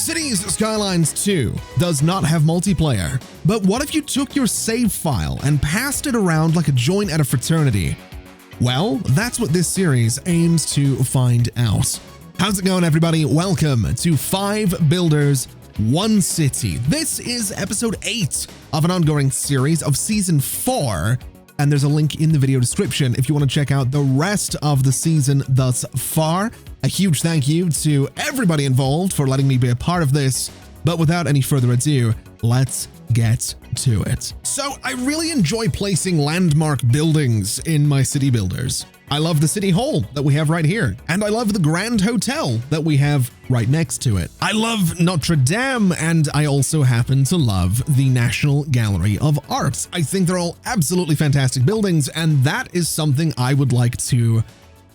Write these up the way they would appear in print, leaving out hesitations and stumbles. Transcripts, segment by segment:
Cities Skylines 2 does not have multiplayer, but what if you took your save file and passed it around like a joint at a fraternity? Well, that's what this series aims to find out. How's it going, everybody? Welcome to 5 Builders, 1 City. This is episode 8 of an ongoing series of season 4, and there's a link in the video description if you want to check out the rest of the season thus far. A huge thank you to everybody involved for letting me be a part of this, but without any further ado, let's get to it. So I really enjoy placing landmark buildings in my city builders. I love the city hall that we have right here, and I love the Grand Hotel that we have right next to it. I love Notre Dame, and I also happen to love the National Gallery of Art. I think they're all absolutely fantastic buildings, and that is something I would like to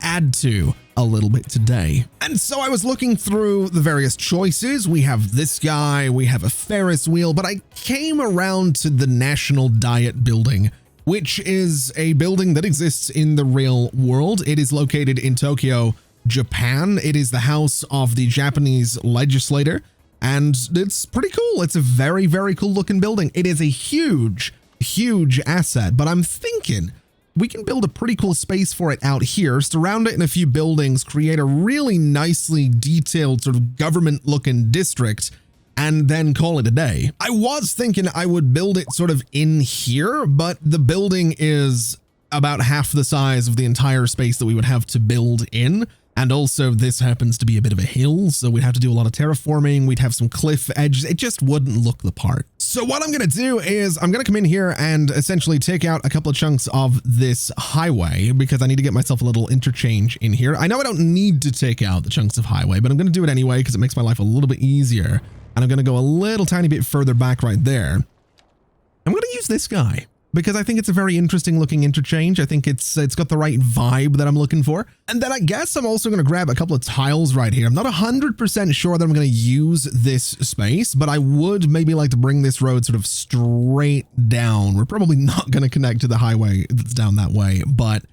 add to a little bit today. And so I was looking through the various choices. We have this guy, we have a Ferris wheel, but I came around to the National Diet Building, which is a building that exists in the real world. It is located in Tokyo, Japan. It is the house of the Japanese legislator, and it's pretty cool. It's a very, very cool looking building. It is a huge, huge asset, but I'm thinking we can build a pretty cool space for it out here, surround it in a few buildings, create a really nicely detailed sort of government looking district, and then call it a day. I was thinking I would build it sort of in here, but the building is about half the size of the entire space that we would have to build in. And also this happens to be a bit of a hill, so we'd have to do a lot of terraforming. We'd have some cliff edges. It just wouldn't look the part. So what I'm going to do is I'm going to come in here and essentially take out a couple of chunks of this highway because I need to get myself a little interchange in here. I know I don't need to take out the chunks of highway, but I'm going to do it anyway because it makes my life a little bit easier. And I'm going to go a little tiny bit further back right there. I'm going to use this guy because I think it's a very interesting looking interchange. I think it's got the right vibe that I'm looking for. And then I guess I'm also going to grab a couple of tiles right here. I'm not 100% sure that I'm going to use this space, but I would maybe like to bring this road sort of straight down. We're probably not going to connect to the highway that's down that way, but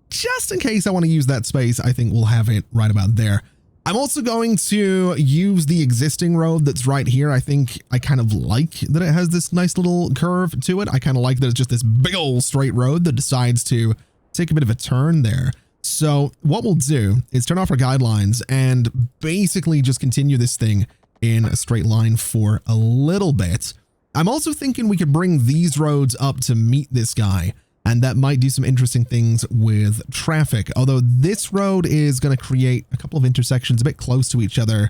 just in case I want to use that space, I think we'll have it right about there. I'm also going to use the existing road that's right here. I think I kind of like that it has this nice little curve to it. I kind of like that it's just this big old straight road that decides to take a bit of a turn there. So what we'll do is turn off our guidelines and basically just continue this thing in a straight line for a little bit. I'm also thinking we could bring these roads up to meet this guy, and that might do some interesting things with traffic. Although this road is going to create a couple of intersections a bit close to each other.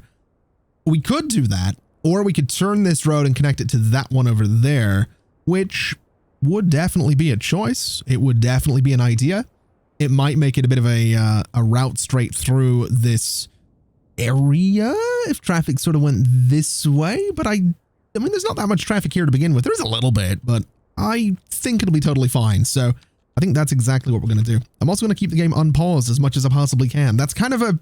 We could do that, or we could turn this road and connect it to that one over there, which would definitely be a choice. It would definitely be an idea. It might make it a bit of a route straight through this area if traffic sort of went this way. But I mean, there's not that much traffic here to begin with. There's a little bit, but I think it'll be totally fine. So I think that's exactly what we're going to do. I'm also going to keep the game unpaused as much as I possibly can. That's kind of a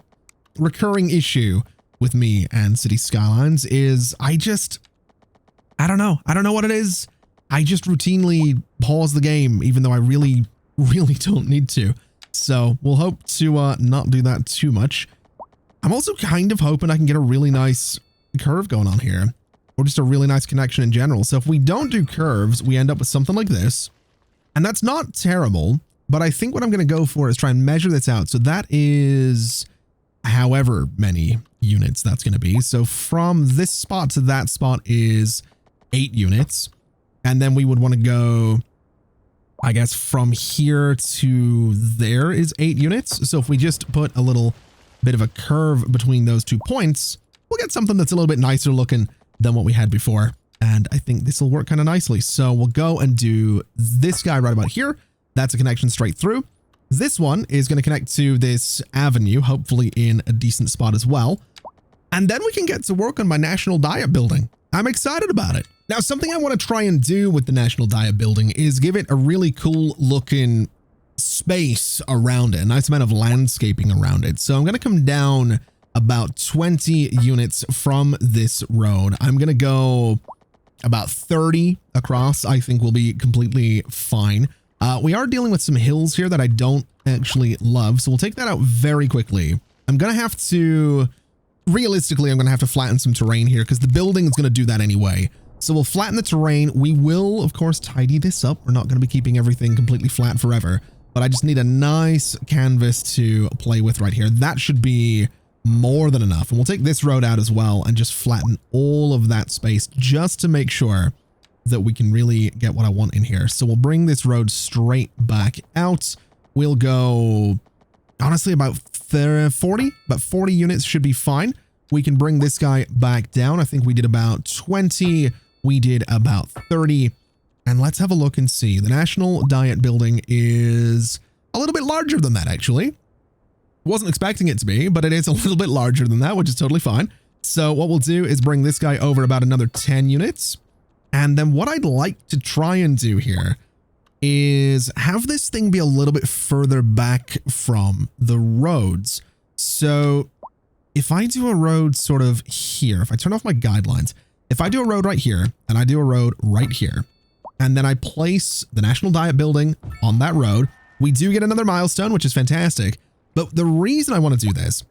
recurring issue with me and City Skylines is I don't know. I don't know what it is. I just routinely pause the game, even though I really, really don't need to. So we'll hope to not do that too much. I'm also kind of hoping I can get a really nice curve going on here, or just a really nice connection in general. So if we don't do curves, we end up with something like this. And that's not terrible, but I think what I'm going to go for is try and measure this out. So that is however many units that's going to be. So from this spot to that spot is 8 units. And then we would want to go, I guess, from here to there is 8 units. So if we just put a little bit of a curve between those 2 points, we'll get something that's a little bit nicer looking than what we had before. And I think this will work kind of nicely. So we'll go and do this guy right about here. That's a connection straight through. This one is going to connect to this avenue, hopefully in a decent spot as well. And then we can get to work on my National Diet Building. I'm excited about it. Now, something I want to try and do with the National Diet Building is give it a really cool looking space around it, a nice amount of landscaping around it. So I'm going to come down about 20 units from this road. I'm going to go about 30 across. I think we'll be completely fine. We are dealing with some hills here that I don't actually love, so we'll take that out very quickly. I'm going to have to realistically, I'm going to have to flatten some terrain here because the building is going to do that anyway. So we'll flatten the terrain. We will, of course, tidy this up. We're not going to be keeping everything completely flat forever, but I just need a nice canvas to play with right here. That should be more than enough. And we'll take this road out as well and just flatten all of that space just to make sure that we can really get what I want in here. So we'll bring this road straight back out. We'll go, honestly, about 40 units should be fine. We can bring this guy back down. I think we did about 20. We did about 30. And let's have a look and see. The National Diet Building is a little bit larger than that, actually. Wasn't expecting it to be, but it is a little bit larger than that, which is totally fine. So what we'll do is bring this guy over about another 10 units. And then what I'd like to try and do here is have this thing be a little bit further back from the roads. So if I do a road sort of here, if I turn off my guidelines, if I do a road right here and I do a road right here, and then I place the National Diet Building on that road, we do get another milestone, which is fantastic. But the reason I want to do this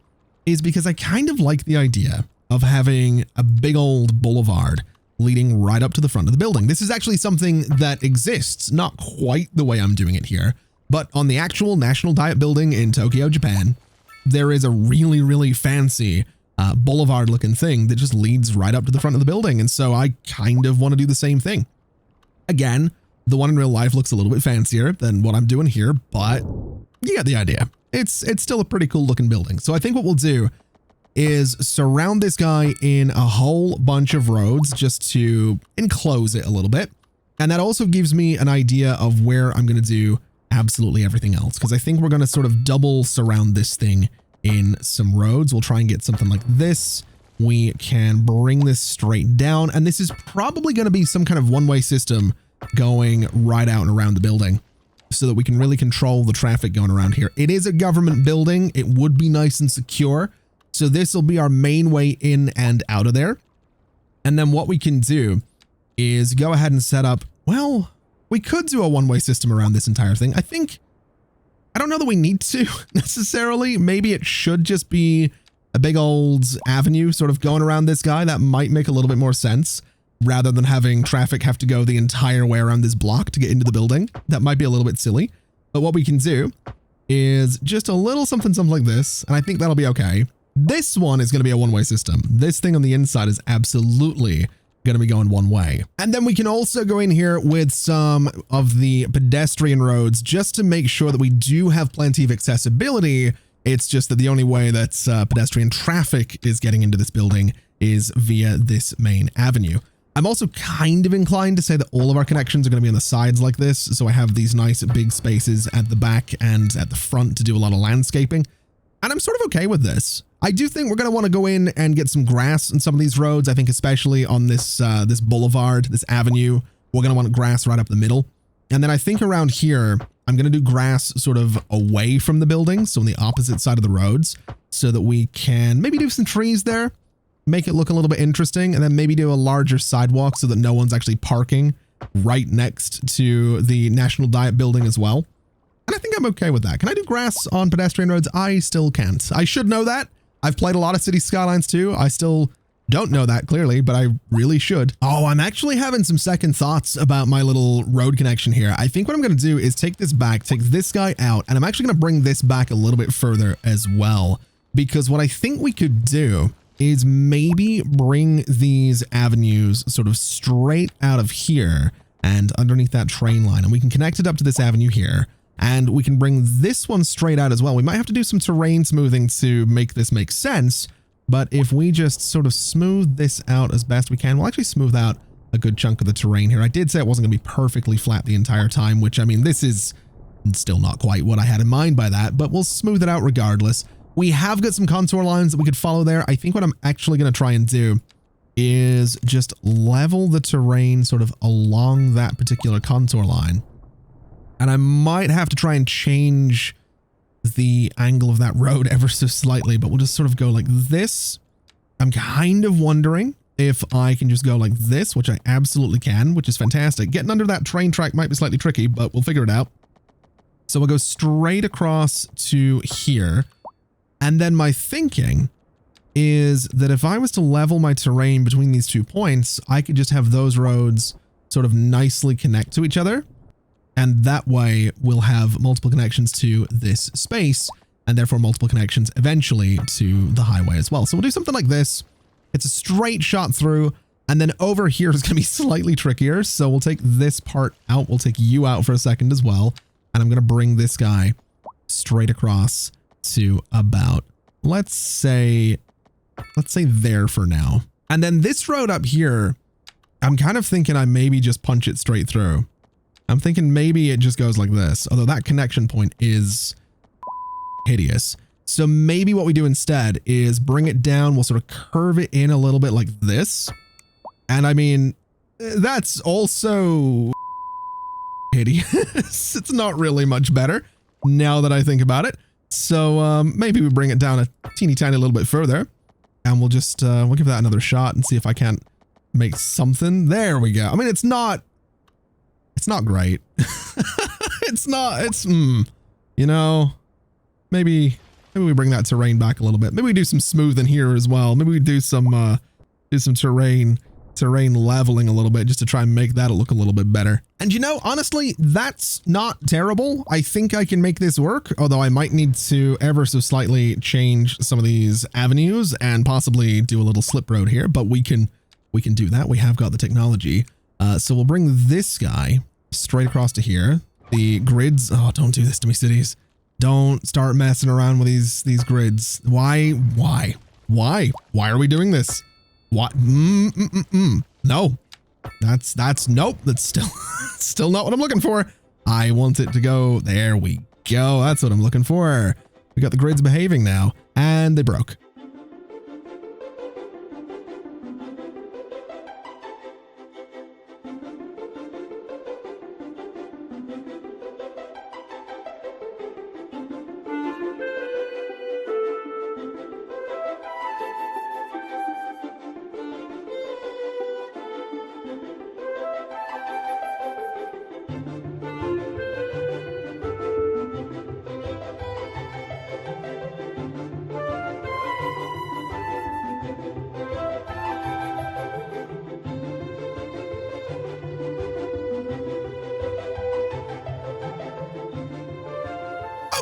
is because I kind of like the idea of having a big old boulevard leading right up to the front of the building. This is actually something that exists, not quite the way I'm doing it here, but on the actual National Diet Building in Tokyo, Japan, there is a really, really fancy boulevard looking thing that just leads right up to the front of the building. And so I kind of want to do the same thing. Again, the one in real life looks a little bit fancier than what I'm doing here, but you get the idea. It's still a pretty cool looking building. So I think what we'll do is surround this guy in a whole bunch of roads just to enclose it a little bit. And that also gives me an idea of where I'm going to do absolutely everything else, because I think we're going to sort of double surround this thing in some roads. We'll try and get something like this. We can bring this straight down, and this is probably going to be some kind of one-way system going right out and around the building so that we can really control the traffic going around here. It is a government building. It would be nice and secure. So this will be our main way in and out of there. And then what we can do is go ahead and set up, well, we could do a one-way system around this entire thing. I don't know that we need to necessarily. Maybe it should just be a big old avenue sort of going around this guy. That might make a little bit more sense rather than having traffic have to go the entire way around this block to get into the building. That might be a little bit silly. But what we can do is just a little something like this. And I think that'll be okay. This one is going to be a one-way system. This thing on the inside is absolutely going to be going one way. And then we can also go in here with some of the pedestrian roads just to make sure that we do have plenty of accessibility. It's just that the only way that pedestrian traffic is getting into this building is via this main avenue. I'm also kind of inclined to say that all of our connections are going to be on the sides like this. So I have these nice big spaces at the back and at the front to do a lot of landscaping. And I'm sort of okay with this. I do think we're going to want to go in and get some grass in some of these roads. I think especially on this this boulevard, this avenue, we're going to want grass right up the middle. And then I think around here, I'm going to do grass sort of away from the building, so on the opposite side of the roads, so that we can maybe do some trees there, make it look a little bit interesting, and then maybe do a larger sidewalk so that no one's actually parking right next to the National Diet Building as well. And I think I'm okay with that. Can I do grass on pedestrian roads? I still can't. I should know that. I've played a lot of Cities Skylines 2. I still don't know that clearly, but I really should. Oh, I'm actually having some second thoughts about my little road connection here. I think what I'm going to do is take this back, take this guy out, and I'm actually going to bring this back a little bit further as well. Because what I think we could do is maybe bring these avenues sort of straight out of here and underneath that train line. And we can connect it up to this avenue here. And we can bring this one straight out as well. We might have to do some terrain smoothing to make this make sense. But if we just sort of smooth this out as best we can, we'll actually smooth out a good chunk of the terrain here. I did say it wasn't going to be perfectly flat the entire time, which, I mean, this is still not quite what I had in mind by that, but we'll smooth it out regardless. We have got some contour lines that we could follow there. I think what I'm actually going to try and do is just level the terrain sort of along that particular contour line. And I might have to try and change the angle of that road ever so slightly, but we'll just sort of go like this. I'm kind of wondering if I can just go like this, which I absolutely can, which is fantastic. Getting under that train track might be slightly tricky, but we'll figure it out. So we'll go straight across to here. And then my thinking is that if I was to level my terrain between these 2 points, I could just have those roads sort of nicely connect to each other. And that way we'll have multiple connections to this space and therefore multiple connections eventually to the highway as well. So we'll do something like this. It's a straight shot through, and then over here is going to be slightly trickier. So we'll take this part out. We'll take you out for a second as well. And I'm going to bring this guy straight across to about, let's say there for now. And then this road up here, I'm kind of thinking I maybe just punch it straight through. I'm thinking maybe it just goes like this, although that connection point is hideous. So maybe what we do instead is bring it down. We'll sort of curve it in a little bit like this. And I mean, that's also hideous. It's not really much better now that I think about it. So maybe we bring it down a teeny tiny little bit further, and we'll just we'll give that another shot and see if I can't make something. There we go. I mean, it's not great. You know, maybe we bring that terrain back a little bit. Maybe we do some smoothing here as well. Maybe we do some terrain leveling a little bit just to try and make that look a little bit better. And you know, honestly, that's not terrible. I think I can make this work, although I might need to ever so slightly change some of these avenues and possibly do a little slip road here, but we can do that. We have got the technology. So we'll bring this guy straight across to here. The grids. Oh, don't do this to me, cities. Don't start messing around with these grids. Why are we doing this? What? No, that's nope. That's still not what I'm looking for. I want it to go. There we go. That's what I'm looking for. We got the grids behaving now, and they broke.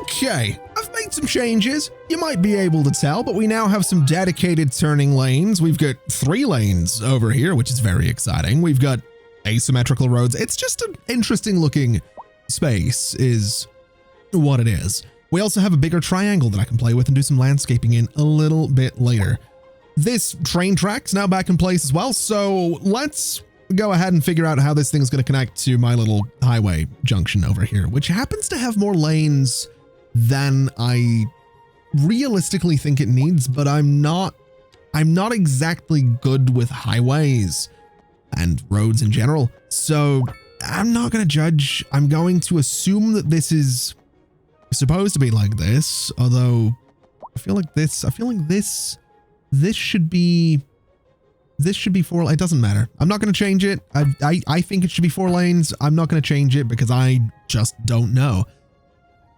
Okay, I've made some changes. You might be able to tell, but we now have some dedicated turning lanes. We've got 3 lanes over here, which is very exciting. We've got asymmetrical roads. It's just an interesting looking space is what it is. We also have a bigger triangle that I can play with and do some landscaping in a little bit later. This train track's now back in place as well, so let's go ahead and figure out how this thing's going to connect to my little highway junction over here, which happens to have more lanes than I realistically think it needs, but I'm not exactly good with highways and roads in general, so I'm not going to judge. I'm going to assume that this is supposed to be like this, although I feel like this should be 4. It doesn't matter. I'm not going to change it. I think it should be 4 lanes. I'm not going to change it because I just don't know.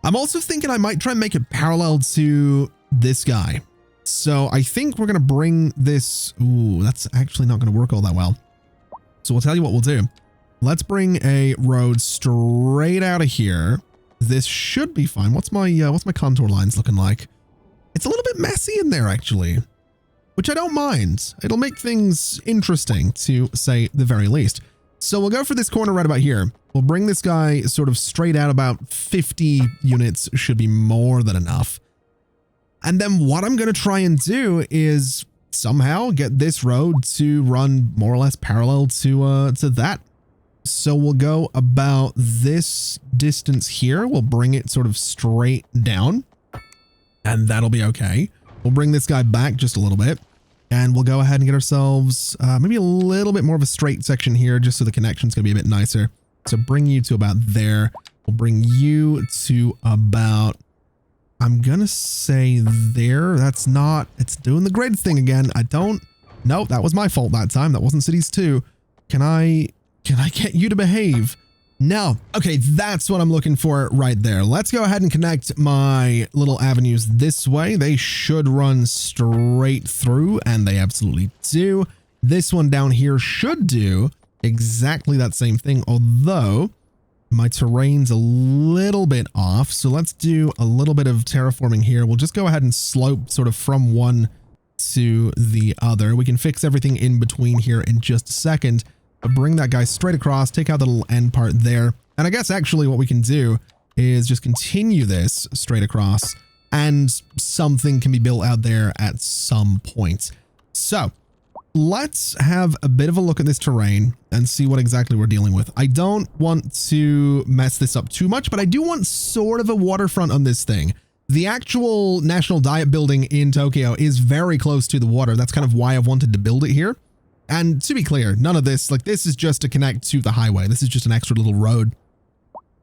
I'm also thinking I might try and make it parallel to this guy. So I think we're going to bring this. Ooh, that's actually not going to work all that well. So we'll tell you what we'll do. Let's bring a road straight out of here. This should be fine. What's my contour lines looking like? It's a little bit messy in there actually, which I don't mind. It'll make things interesting to say the very least. So we'll go for this corner right about here. We'll bring this guy sort of straight out. About 50 units should be more than enough. And then what I'm going to try and do is somehow get this road to run more or less parallel to that. So we'll go about this distance here. We'll bring it sort of straight down, and that'll be okay. We'll bring this guy back just a little bit, and we'll go ahead and get ourselves maybe a little bit more of a straight section here, just so the connection's going to be a bit nicer. So bring you to about there. We'll bring you to about, I'm going to say there. That's not, it's doing the grid thing again. No, that was my fault that time. That wasn't Cities 2. Can I get you to behave? No. Okay, that's what I'm looking for right there. Let's go ahead and connect my little avenues this way. They should run straight through, and they absolutely do. This one down here should do exactly that same thing, although my terrain's a little bit off. So let's do a little bit of terraforming here. We'll just go ahead and slope sort of from one to the other. We can fix everything in between here in just a second. But bring that guy straight across, take out the little end part there. And I guess actually what we can do is just continue this straight across, and something can be built out there at some point. So let's have a bit of a look at this terrain and see what exactly we're dealing with. I don't want to mess this up too much, but I do want sort of a waterfront on this thing. The actual National Diet building in Tokyo is very close to the water. That's kind of why I've wanted to build it here. And to be clear, none of this, like, this is just to connect to the highway. This is just an extra little road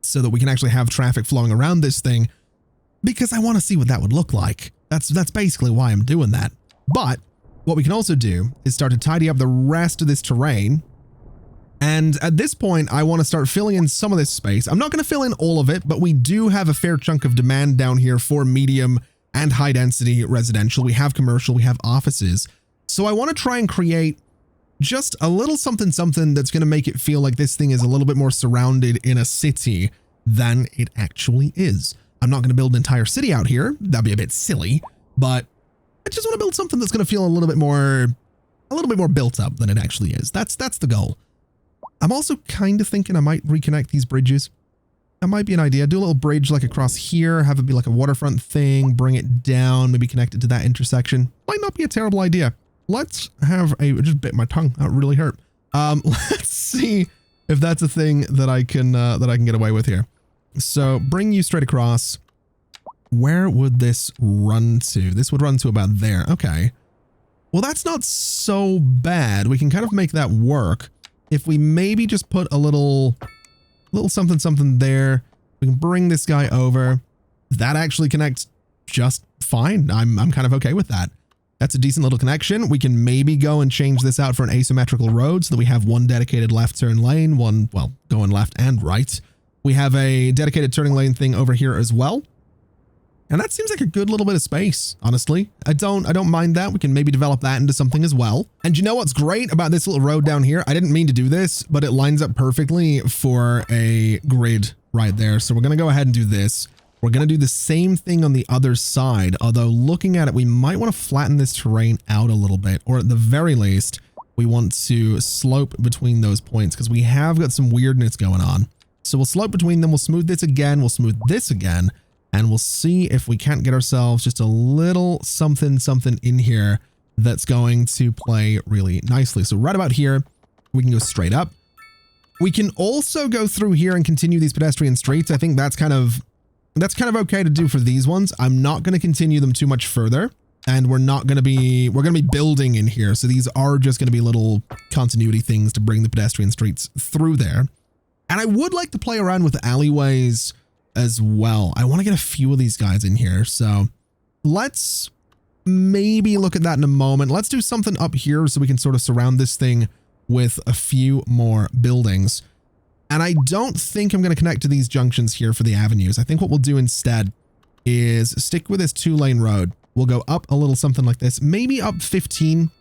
so that we can actually have traffic flowing around this thing, because I want to see what that would look like. That's basically why I'm doing that. But what we can also do is start to tidy up the rest of this terrain. And at this point, I want to start filling in some of this space. I'm not going to fill in all of it, but we do have a fair chunk of demand down here for medium and high density residential. We have commercial, we have offices. So I want to try and create just a little something that's going to make it feel like this thing is a little bit more surrounded in a city than it actually is. I'm not going to build an entire city out here. That'd be a bit silly, but I just want to build something that's going to feel a little bit more built up than it actually is. That's the goal. I'm also kind of thinking I might reconnect these bridges. That might be an idea. Do a little bridge like across here, have it be like a waterfront thing, bring it down, maybe connect it to that intersection. Might not be a terrible idea. Let's have a, just bit my tongue. That really hurt. Let's see if that's a thing that I can get away with here. So bring you straight across. Where would this run to? This would run to about there. Okay. Well, that's not so bad. We can kind of make that work. If we maybe just put a little something there, we can bring this guy over. That actually connects just fine. I'm kind of okay with that. That's a decent little connection. We can maybe go and change this out for an asymmetrical road so that we have one dedicated left turn lane, one, well, going left and right. We have a dedicated turning lane thing over here as well. And that seems like a good little bit of space, honestly. I don't mind that. We can maybe develop that into something as well. And you know what's great about this little road down here? I didn't mean to do this, but it lines up perfectly for a grid right there. So we're going to go ahead and do this. We're going to do the same thing on the other side, although looking at it, we might want to flatten this terrain out a little bit, or at the very least, we want to slope between those points because we have got some weirdness going on. So we'll slope between them. We'll smooth this again. We'll smooth this again, and we'll see if we can't get ourselves just a little something in here that's going to play really nicely. So right about here, we can go straight up. We can also go through here and continue these pedestrian streets. I think that's kind of okay to do for these ones. I'm not going to continue them too much further, and we're going to be building in here. So these are just going to be little continuity things to bring the pedestrian streets through there. And I would like to play around with alleyways as well. I want to get a few of these guys in here. So let's maybe look at that in a moment. Let's do something up here so we can sort of surround this thing with a few more buildings. And I don't think I'm going to connect to these junctions here for the avenues. I think what we'll do instead is stick with this 2-lane road. We'll go up a little something like this, maybe up 15,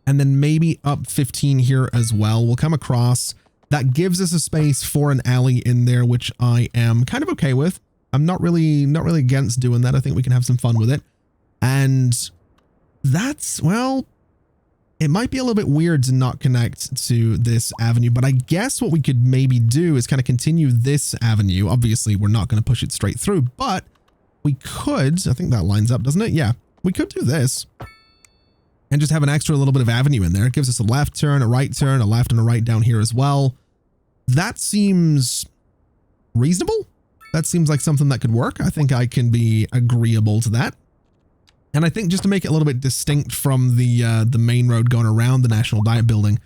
and then maybe up 15 here as well. We'll come across. That gives us a space for an alley in there, which I am kind of okay with. I'm not really against doing that. I think we can have some fun with it. And that's, well, it might be a little bit weird to not connect to this avenue, but I guess what we could maybe do is kind of continue this avenue. Obviously, we're not going to push it straight through, but we could, I think that lines up, doesn't it? Yeah, we could do this and just have an extra little bit of avenue in there. It gives us a left turn, a right turn, a left and a right down here as well. That seems reasonable. That seems like something that could work. I think I can be agreeable to that. And I think just to make it a little bit distinct from the main road going around the National Diet building,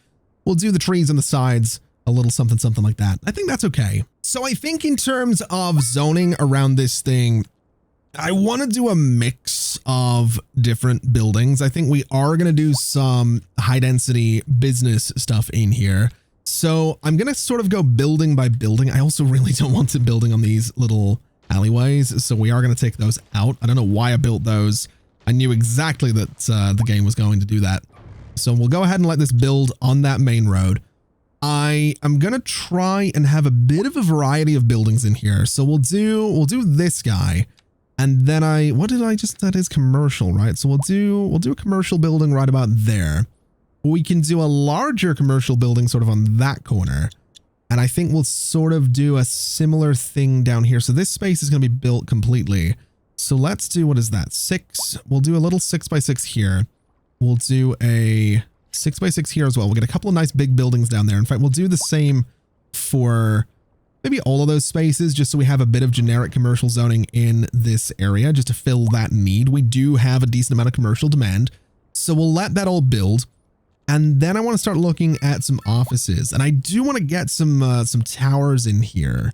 we'll do the trees on the sides, a little something like that. I think that's okay. So I think in terms of zoning around this thing, I want to do a mix of different buildings. I think we are going to do some high density business stuff in here. So I'm going to sort of go building by building. I also really don't want to building on these little alleyways, so we are going to take those out. I don't know why I built those. I knew exactly that the game was going to do that. So we'll go ahead and let this build on that main road. I am going to try and have a bit of a variety of buildings in here. So we'll do this guy. And then that is commercial, right? So we'll do a commercial building right about there. We can do a larger commercial building sort of on that corner. And I think we'll sort of do a similar thing down here. So this space is going to be built completely. So let's do, what is that? 6. We'll do a little 6x6 here. We'll do a 6x6 here as well. We'll get a couple of nice big buildings down there. In fact, we'll do the same for maybe all of those spaces, just so we have a bit of generic commercial zoning in this area, just to fill that need. We do have a decent amount of commercial demand. So we'll let that all build. And then I want to start looking at some offices, and I do want to get some towers in here.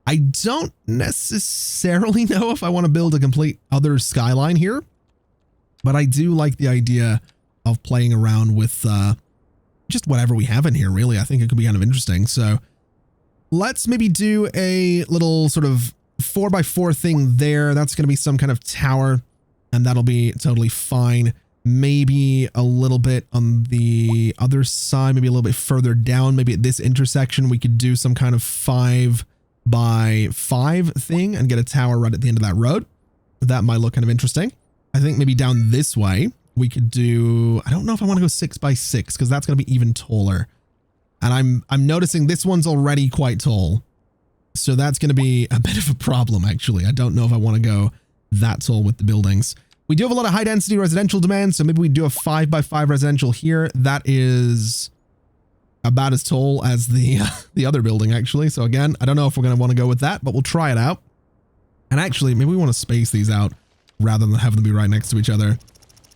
I don't necessarily know if I want to build a complete other skyline here, but I do like the idea of playing around with just whatever we have in here, really. I think it could be kind of interesting. So let's maybe do a little sort of 4x4 thing there. That's going to be some kind of tower, and that'll be totally fine. Maybe a little bit on the other side, maybe a little bit further down, maybe at this intersection, we could do some kind of 5x5 thing and get a tower right at the end of that road. That might look kind of interesting. I think maybe down this way, we could do, I don't know if I want to go 6x6 because that's going to be even taller. And I'm noticing this one's already quite tall. So that's going to be a bit of a problem, actually. I don't know if I want to go that tall with the buildings. We do have a lot of high density residential demand, so maybe we do a 5x5 residential here. That is about as tall as the other building, actually. So again, I don't know if we're going to want to go with that, but we'll try it out. And actually, maybe we want to space these out rather than have them be right next to each other.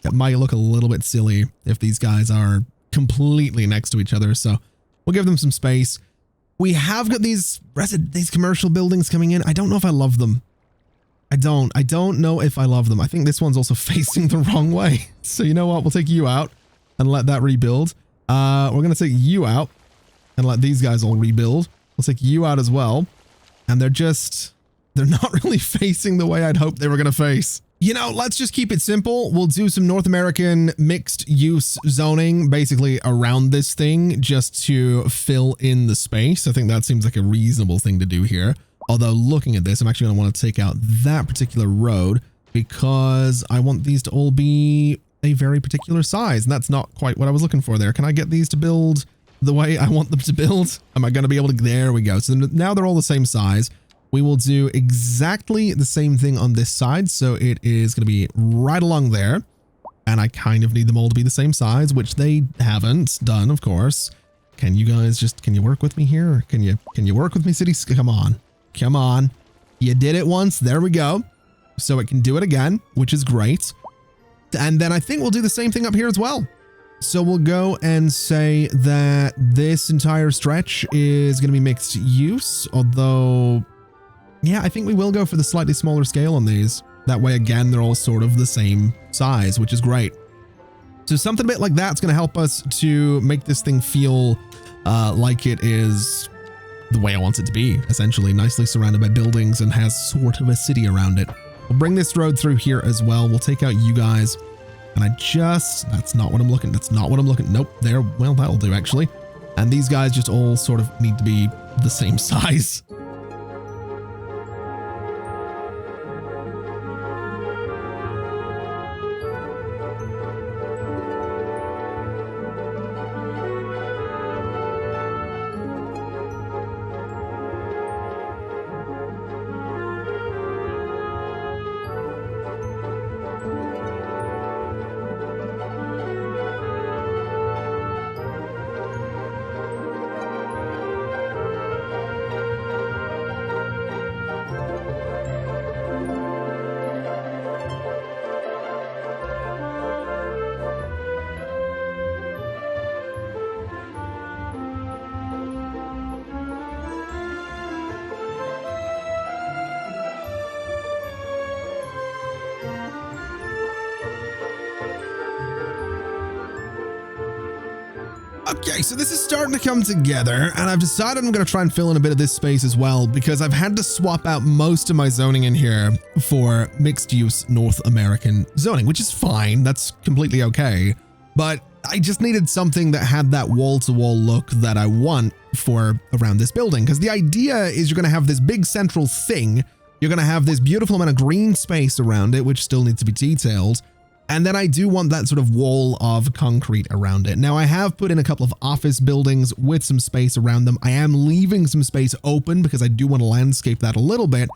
It might look a little bit silly if these guys are completely next to each other. So we'll give them some space. We have got these commercial buildings coming in. I don't know if I love them. I don't know if I love them. I think this one's also facing the wrong way. So you know what? We'll take you out and let that rebuild. We're going to take you out and let these guys all rebuild. We'll take you out as well. And they're not really facing the way I'd hoped they were going to face. You know, let's just keep it simple. We'll do some North American mixed use zoning basically around this thing just to fill in the space. I think that seems like a reasonable thing to do here. Although looking at this, I'm actually going to want to take out that particular road because I want these to all be a very particular size. And that's not quite what I was looking for there. Can I get these to build the way I want them to build? Am I going to be able to? There we go. So now they're all the same size. We will do exactly the same thing on this side. So it is going to be right along there. And I kind of need them all to be the same size, which they haven't done, of course. Can you guys can you work with me here? Can you work with me, cities? Come on. Come on. You did it once. There we go. So it can do it again, which is great. And then I think we'll do the same thing up here as well. So we'll go and say that this entire stretch is going to be mixed use. Although, yeah, I think we will go for the slightly smaller scale on these. That way, again, they're all sort of the same size, which is great. So something a bit like that's going to help us to make this thing feel like it is the way I want it to be, essentially nicely surrounded by buildings and has sort of a city around it. We'll bring this road through here as well. We'll take out you guys. And that's not what I'm looking. That's not what I'm looking. Nope. There. Well, that'll do actually. And these guys just all sort of need to be the same size. Okay, so this is starting to come together, and I've decided I'm going to try and fill in a bit of this space as well, because I've had to swap out most of my zoning in here for mixed-use North American zoning, which is fine. That's completely okay. But I just needed something that had that wall-to-wall look that I want for around this building, because the idea is you're going to have this big central thing. You're going to have this beautiful amount of green space around it, which still needs to be detailed. And then I do want that sort of wall of concrete around it. Now, I have put in a couple of office buildings with some space around them. I am leaving some space open because I do want to landscape that a little bit.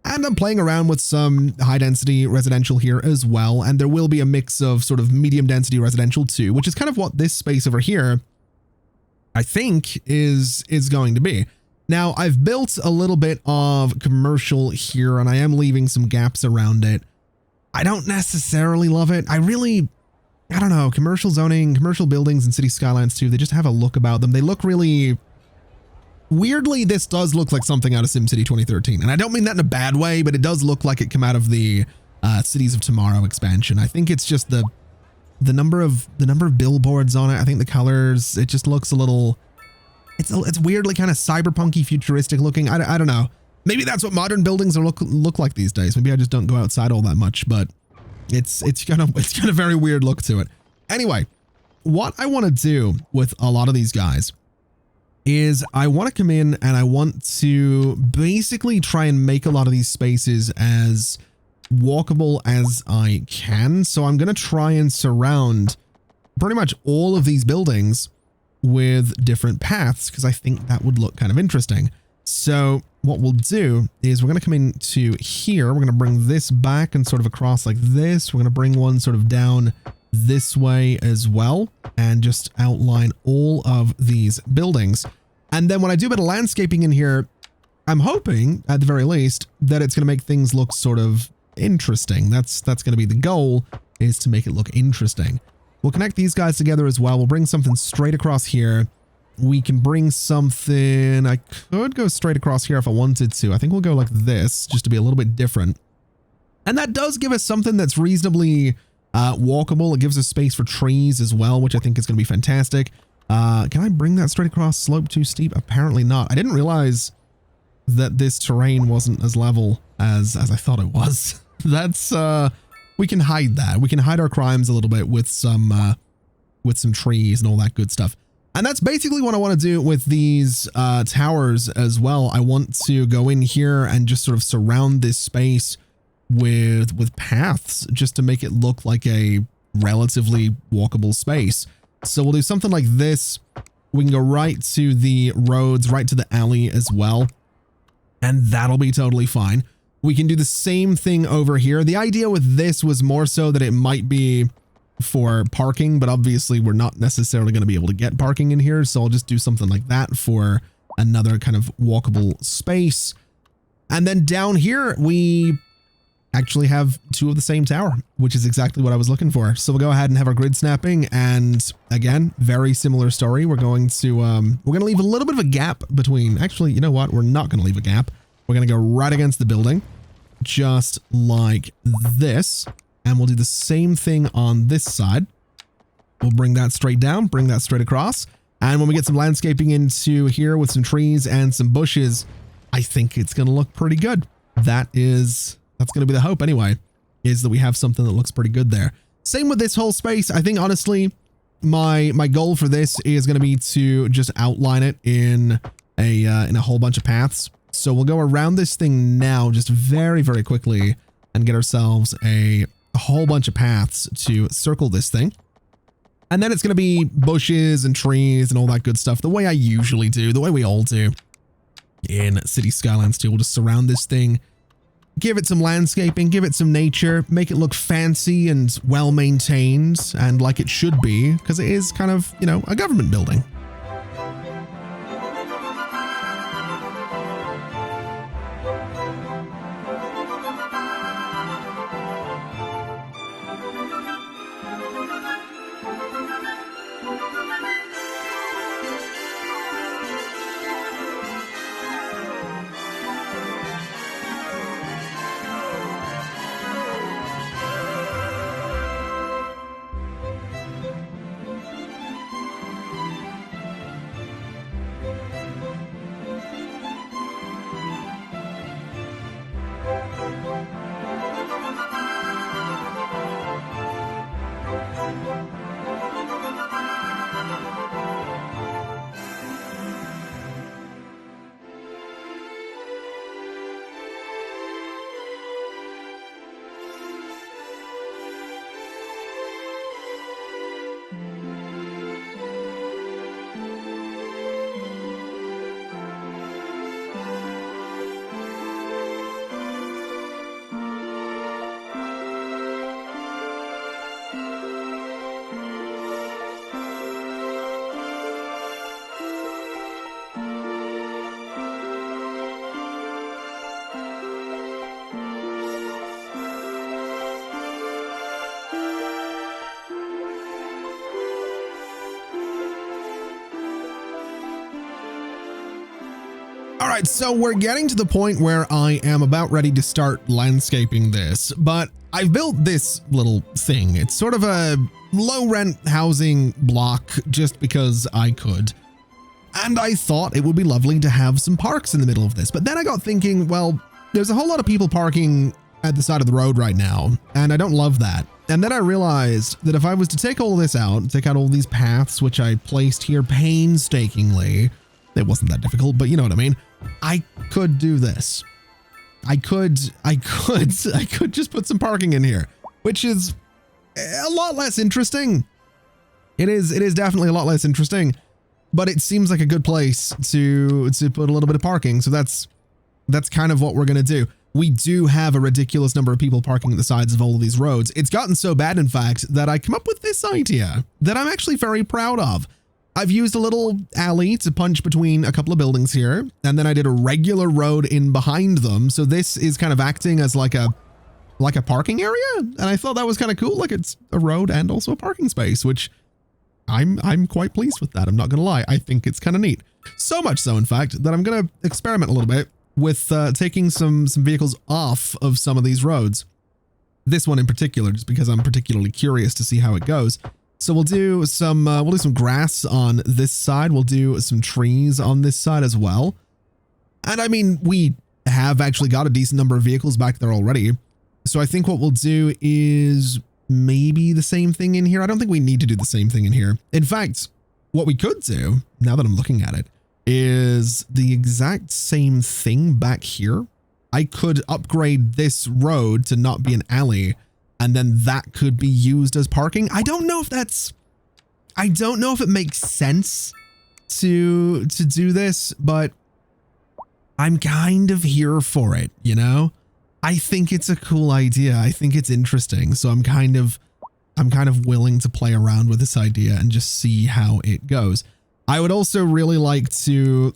And I'm playing around with some high density residential here as well. And there will be a mix of sort of medium density residential too, which is kind of what this space over here, I think, is going to be. Now, I've built a little bit of commercial here, and I am leaving some gaps around it. I don't necessarily love it. I don't know, commercial zoning, commercial buildings in City Skylines 2, they just have a look about them. They look really, weirdly, this does look like something out of SimCity 2013. And I don't mean that in a bad way, but it does look like it came out of the Cities of Tomorrow expansion. I think it's just the number of billboards on it. I think the colors, it just looks a little, it's weirdly kind of cyberpunky, futuristic looking. I don't know. Maybe that's what modern buildings are look like these days. Maybe I just don't go outside all that much, but it's got a very weird look to it. Anyway, what I want to do with a lot of these guys is I want to come in and I want to basically try and make a lot of these spaces as walkable as I can. So I'm going to try and surround pretty much all of these buildings with different paths, because I think that would look kind of interesting. So what we'll do is we're going to come into here. We're going to bring this back and sort of across like this. We're going to bring one sort of down this way as well, and just outline all of these buildings. And then when I do a bit of landscaping in here, I'm hoping at the very least that it's going to make things look sort of interesting. That's going to be the goal, is to make it look interesting. We'll connect these guys together as well. We'll bring something straight across here. We can bring something, I could go straight across here if I wanted to. I think we'll go like this, just to be a little bit different. And that does give us something that's reasonably walkable. It gives us space for trees as well, which I think is going to be fantastic. Can I bring that straight across? Slope too steep? Apparently not. I didn't realize that this terrain wasn't as level as I thought it was. That's, we can hide that. We can hide our crimes a little bit with some trees and all that good stuff. And that's basically what I want to do with these towers as well. I want to go in here and just sort of surround this space with paths, just to make it look like a relatively walkable space. So we'll do something like this. We can go right to the roads, right to the alley as well, and that'll be totally fine. We can do the same thing over here. The idea with this was more so that it might be for parking, but obviously we're not necessarily going to be able to get parking in here, so I'll just do something like that for another kind of walkable space. And then down here we actually have two of the same tower, which is exactly what I was looking for. So we'll go ahead and have our grid snapping, and again, very similar story. We're going to leave a little bit of a gap between, actually, you know what, we're not going to leave a gap. We're going to go right against the building, just like this. And we'll do the same thing on this side. We'll bring that straight down, bring that straight across. And when we get some landscaping into here with some trees and some bushes, I think it's going to look pretty good. That's going to be the hope anyway, is that we have something that looks pretty good there. Same with this whole space. I think honestly, my goal for this is going to be to just outline it in a whole bunch of paths. So we'll go around this thing now just very, very quickly and get ourselves a whole bunch of paths to circle this thing. And then it's going to be bushes and trees and all that good stuff, the way I usually do, the way we all do in City Skylines 2. We'll just surround this thing, give it some landscaping, give it some nature, make it look fancy and well maintained and like it should be, because it is kind of, you know, a government building. All right, so we're getting to the point where I am about ready to start landscaping this, but I've built this little thing. It's sort of a low rent housing block just because I could. And I thought it would be lovely to have some parks in the middle of this. But then I got thinking, well, there's a whole lot of people parking at the side of the road right now, and I don't love that. And then I realized that if I was to take all this out, take out all these paths, which I placed here painstakingly, it wasn't that difficult, but you know what I mean? I could do this. I could just put some parking in here, which is a lot less interesting. It is definitely a lot less interesting, but it seems like a good place to put a little bit of parking. So that's kind of what we're going to do. We do have a ridiculous number of people parking at the sides of all of these roads. It's gotten so bad, in fact, that I come up with this idea that I'm actually very proud of. I've used a little alley to punch between a couple of buildings here, and then I did a regular road in behind them. So this is kind of acting as like a parking area, and I thought that was kind of cool. Like it's a road and also a parking space, which I'm quite pleased with that. I'm not gonna lie. I think it's kind of neat. So much so, in fact, that I'm gonna experiment a little bit with taking some vehicles off of some of these roads. This one in particular, just because I'm particularly curious to see how it goes. So we'll do some grass on this side. We'll do some trees on this side as well. And I mean, we have actually got a decent number of vehicles back there already. So I think what we'll do is maybe the same thing in here. I don't think we need to do the same thing in here. In fact, what we could do, now that I'm looking at it, is the exact same thing back here. I could upgrade this road to not be an alley, and then that could be used as parking. I don't know if it makes sense to do this, but I'm kind of here for it, you know? I think it's a cool idea. I think it's interesting. So I'm kind of willing to play around with this idea and just see how it goes. I would also really like to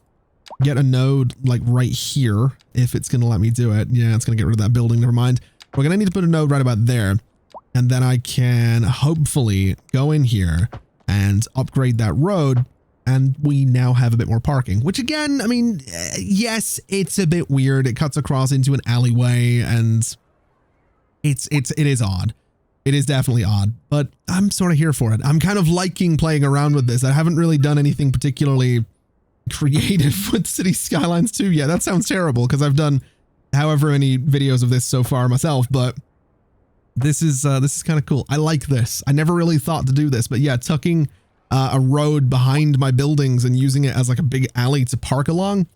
get a node like right here, if it's going to let me do it. Yeah, it's going to get rid of that building. Never mind. We're going to need to put a node right about there. And then I can hopefully go in here and upgrade that road. And we now have a bit more parking, which again, I mean, yes, it's a bit weird. It cuts across into an alleyway and it is odd. It is definitely odd, but I'm sort of here for it. I'm kind of liking playing around with this. I haven't really done anything particularly creative with City Skylines 2 yet. That sounds terrible because I've done however many videos of this so far myself, but this is kind of cool. I like this. I never really thought to do this, but yeah, tucking a road behind my buildings and using it as like a big alley to park along.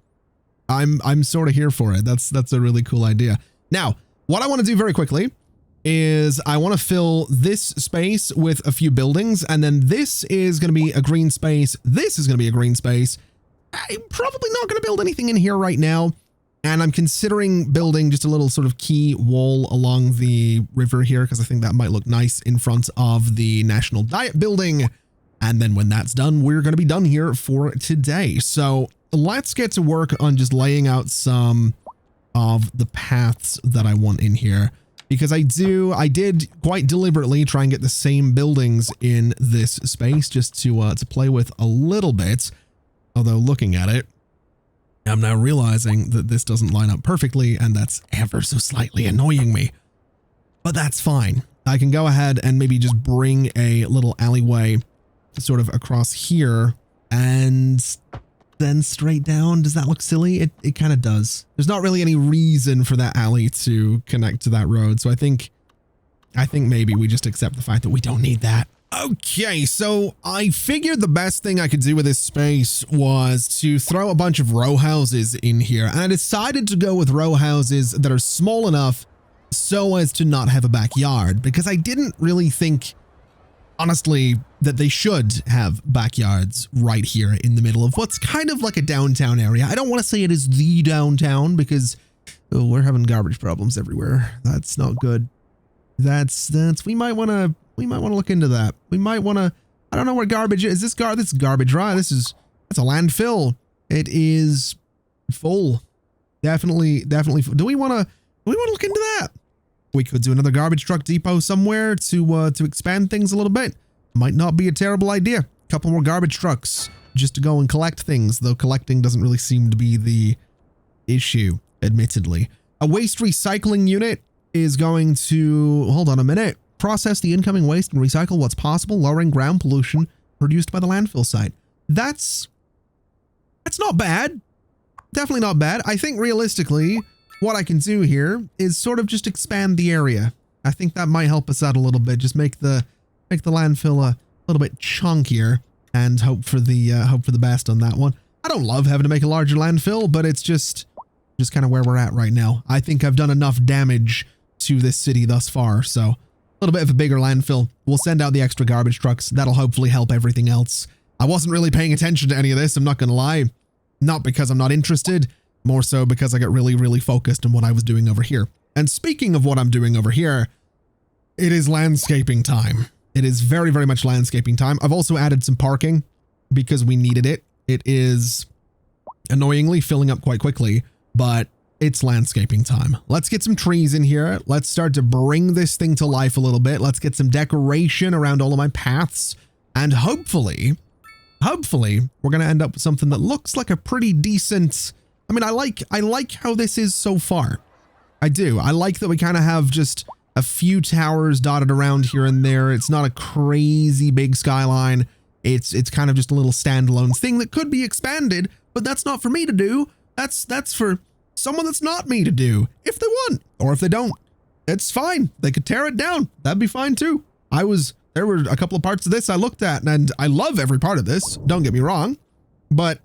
I'm sort of here for it. That's a really cool idea. Now, what I want to do very quickly is I want to fill this space with a few buildings, and then this is going to be a green space. This is going to be a green space. I'm probably not going to build anything in here right now. And I'm considering building just a little sort of key wall along the river here, because I think that might look nice in front of the National Diet building. And then when that's done, we're going to be done here for today. So let's get to work on just laying out some of the paths that I want in here, because I did quite deliberately try and get the same buildings in this space just to play with a little bit. Although looking at it, I'm now realizing that this doesn't line up perfectly, and that's ever so slightly annoying me. But that's fine. I can go ahead and maybe just bring a little alleyway sort of across here and then straight down. Does that look silly? It kind of does. There's not really any reason for that alley to connect to that road. So I think maybe we just accept the fact that we don't need that. Okay, so I figured the best thing I could do with this space was to throw a bunch of row houses in here. And I decided to go with row houses that are small enough so as to not have a backyard, because I didn't really think, honestly, that they should have backyards right here in the middle of what's kind of like a downtown area. I don't want to say it is the downtown because we're having garbage problems everywhere. That's not good. We might want to look into that. We might want to, I don't know where garbage is. This is garbage, right? That's a landfill. It is full. Definitely full. Do we want to look into that? We could do another garbage truck depot somewhere to expand things a little bit. Might not be a terrible idea. A couple more garbage trucks just to go and collect things, though collecting doesn't really seem to be issue, admittedly. A waste recycling unit is going to, hold on a minute, process the incoming waste and recycle what's possible, lowering ground pollution produced by the landfill site. That's not bad. Definitely not bad. I think realistically, what I can do here is sort of just expand the area. I think that might help us out a little bit. Just make the landfill a little bit chunkier and hope for the best on that one. I don't love having to make a larger landfill, but it's just kind of where we're at right now. I think I've done enough damage to this city thus far, so a little bit of a bigger landfill. We'll send out the extra garbage trucks. That'll hopefully help everything else. I wasn't really paying attention to any of this, I'm not gonna lie. Not because I'm not interested, more so because I got really, really focused on what I was doing over here. And speaking of what I'm doing over here, it is landscaping time. It is very, very much landscaping time. I've also added some parking because we needed it. It is annoyingly filling up quite quickly, but it's landscaping time. Let's get some trees in here. Let's start to bring this thing to life a little bit. Let's get some decoration around all of my paths. And hopefully, we're going to end up with something that looks like a pretty decent... I mean, I like how this is so far. I do. I like that we kind of have just a few towers dotted around here and there. It's not a crazy big skyline. It's kind of just a little standalone thing that could be expanded, but that's not for me to do. That's for someone that's not me to do. If they want, or if they don't, it's fine. They could tear it down. That'd be fine too. There were a couple of parts of this I looked at, and I love every part of this. Don't get me wrong, but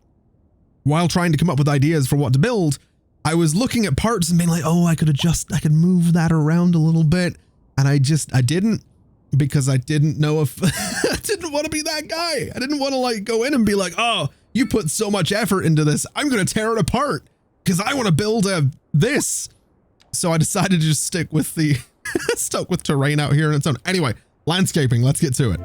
while trying to come up with ideas for what to build, I was looking at parts and being like, oh, I could move that around a little bit. And I didn't, because I didn't know if I didn't want to be that guy. I didn't want to like go in and be like, oh, you put so much effort into this. I'm going to tear it apart because I want to build this. So I decided to just stick with stuck with terrain out here on its own. Anyway, landscaping, let's get to it.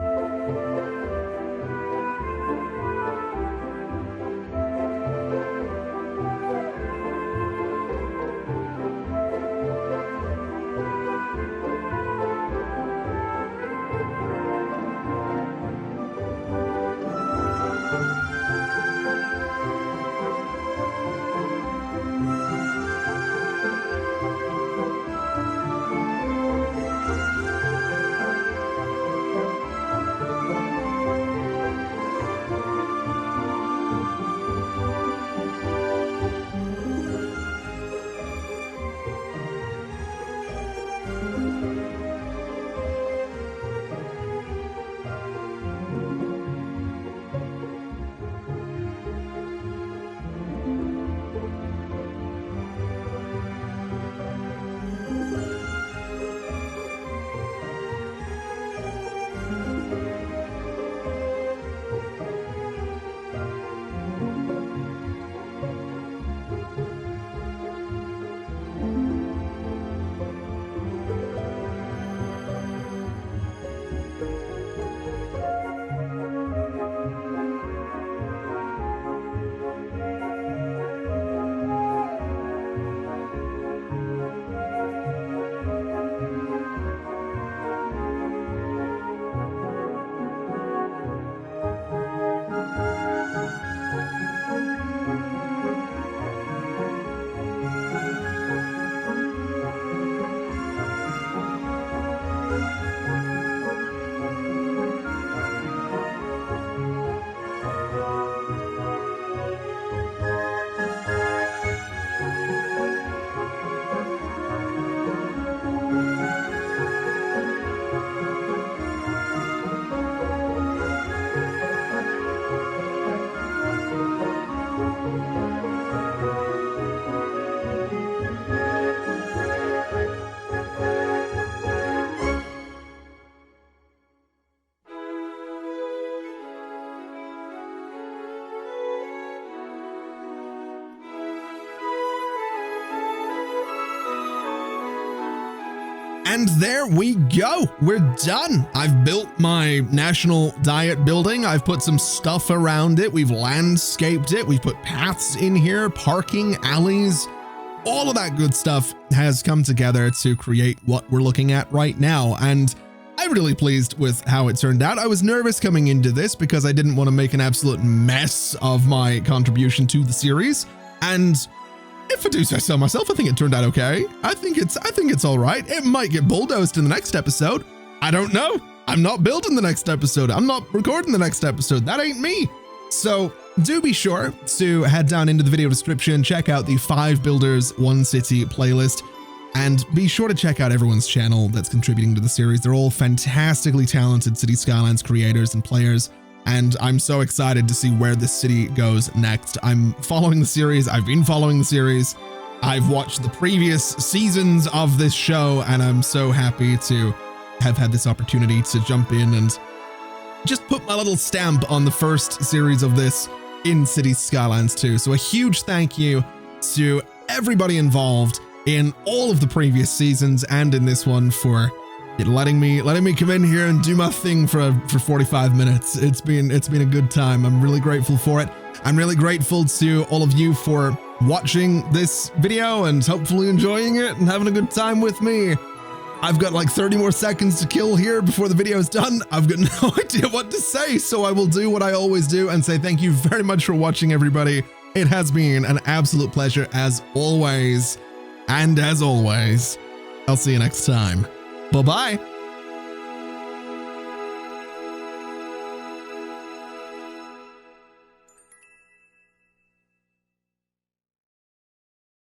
And there we go. We're done. I've built my national diet building. I've put some stuff around it. We've landscaped it. We've put paths in here, parking, alleys. All of that good stuff has come together to create what we're looking at right now. And I'm really pleased with how it turned out. I was nervous coming into this because I didn't want to make an absolute mess of my contribution to the series. And if I do say so myself, I think it turned out okay. I think it's all right. It might get bulldozed in the next episode. I don't know. I'm not building the next episode. I'm not recording the next episode. That ain't me. So do be sure to head down into the video description, check out the 5 Builders 1 City playlist, and be sure to check out everyone's channel that's contributing to the series. They're all fantastically talented City Skylines creators and players, and I'm so excited to see where this city goes next. I'm following the series. I've been following the series. I've watched the previous seasons of this show, and I'm so happy to have had this opportunity to jump in and just put my little stamp on the first series of this in City Skylines 2. So a huge thank you to everybody involved in all of the previous seasons and in this one for letting me come in here and do my thing for 45 minutes. It's been a good time. I'm really grateful for it. I'm really grateful to all of you for watching this video and hopefully enjoying it and having a good time with me. I've got like 30 more seconds to kill here before the video is done. I've got no idea what to say, so I will do what I always do and say thank you very much for watching, everybody. It has been an absolute pleasure as always. And as always, I'll see you next time. Bye-bye.